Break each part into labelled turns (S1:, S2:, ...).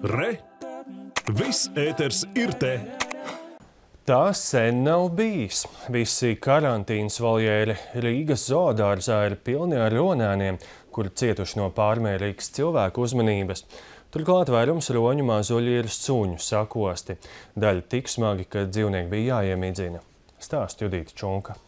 S1: Re! Viss ēters ir te!
S2: Tā sen nav bijis. Visi karantīnas voljēri Rīgas zoodārzā ir pilni ar ronēniem, kuri cietuši no pārmērīgas cilvēku uzmanības. Turklāt vairums roņu mazuļi ir suņu sakosti. Daļa tik smagi, ka dzīvnieki bija jāiemīdzina. Stāsta Judīta Čunka.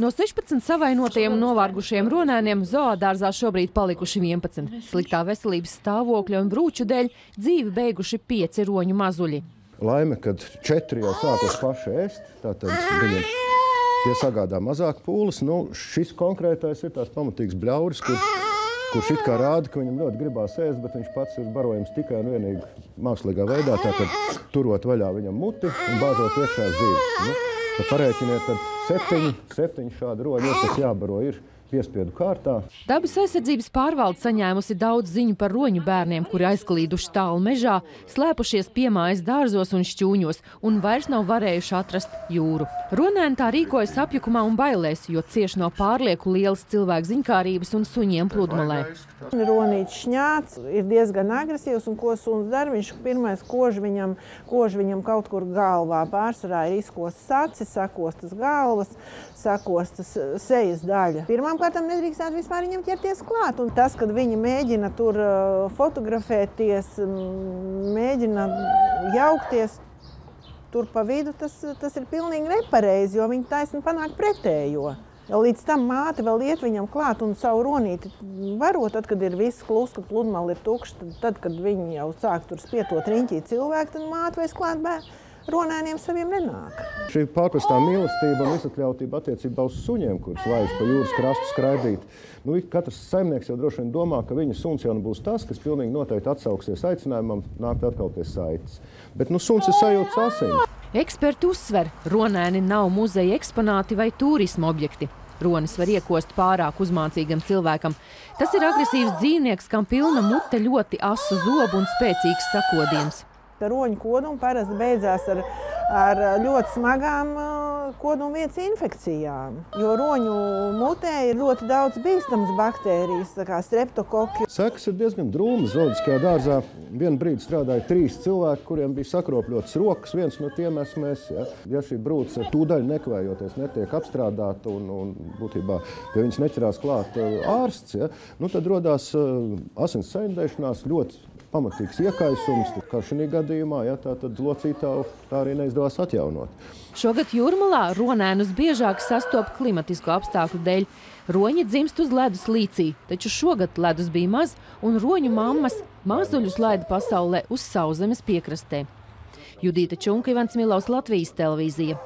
S3: No 16 savainotajiem novārgušiem ronēniem zoodārzā šobrīd palikuši 11. Sliktā veselības stāvokļa un brūču dēļ dzīvi beiguši 5 roņu mazuļi.
S4: Laime, kad 4 jau sākas paši ēst, tātad viņi tie sagādā mazāk pūles. Šis konkrētais ir tās pamatīgs bļauris, kurš it kā rāda, ka viņam ļoti gribās ēst, bet viņš pats ir barojams tikai un vienīgi mākslīgā veidā, tātad turot vaļā viņam muti un bāžot iekšā zīves. Parēķiniet, tad 7 šādi roņi, kas jābaro ir piespiedu kārtā.
S3: Dabas aizsardzības pārvalde saņēmusi daudz ziņu par roņu bērniem, kuri aizklīduši tālu mežā, slēpušies piemājas dārzos un šķūņos un vairs nav varējuši atrast jūru. Ronēni tā rīkojas apjukumā un bailēs, jo cieši no pārlieku lielas cilvēku ziņkārības un suņiem pludmalē.
S5: Ronīts šņāts ir diezgan agresīvs, un ko suns dara, viņš pirmais kož viņam kaut kur galvā. Pārsvarā ir izkostas acis, sakostas galvas, sakostas sejas daļa. Pirmkārt, nedrīkstētu vispār viņam ķerties klāt. Un tas, kad viņi mēģina tur fotografēties, mēģina jaukties tur pa vidu, tas ir pilnīgi nepareizi, jo viņi taisni panāk pretējo. Līdz tam māte vēl iet viņam klāt un savu ronīti varo, tad, kad ir viss kluss, kad pludmale ir tukša, tad, kad viņi jau sāk tur spietot riņķī cilvēku, tad māte vairs klāt ronēniem saviem nenāk.
S4: Šī pārprastā mīlestība un izatļautība attiecībā uz suņiem, kurus laiž pa jūras krastu skraidīt. Katrs saimnieks jau droši vien domā, ka viņa suns jau būs tas, kas pilnīgi noteikti atsauksies aicinājumam nākt atkal pie saites. Bet suns ir sajūtas asinis.
S3: Eksperti uzsver, ronēni nav muzeja eksponāti vai turisma objekti. Ronis var iekost pārāk uzmācīgam cilvēkam. Tas ir agresīvs dzīvnieks, kam pilna mute ļoti asu zobu un spēcīgs sakodījums.
S5: Roņu kodumi parasti beidzās ar ļoti smagām kodumvietas infekcijām, jo roņu mutē ir ļoti daudz bīstamas baktērijas, tā kā streptokoki.
S4: Sekas ir diezgan drūmas. Zooloģiskajā dārzā vienu brīdi strādāja 3 cilvēki, kuriem bija sakropļotas rokas. Viens no tiem esmu es. Ja šī brūce tūdaļ nekavējoties netiek apstrādāta un būtībā pie viņas neķerās klāt ārsts, tad rodās asins saindēšanās, ļoti pamatīgs iekaisums, kā šī gadījumā, tad locītāju tā arī neizdevās atjaunot.
S3: Šogad Jūrmalā ronēnus biežāk sastop klimatisko apstākļu dēļ. Roņi dzimst uz ledus līcī, taču šogad ledus bija maz un roņu mammas mazuļus laida pasaulē uz sauszemes piekrastē. Judīta Čunka, Ivans Milovs, Latvijas televīzija.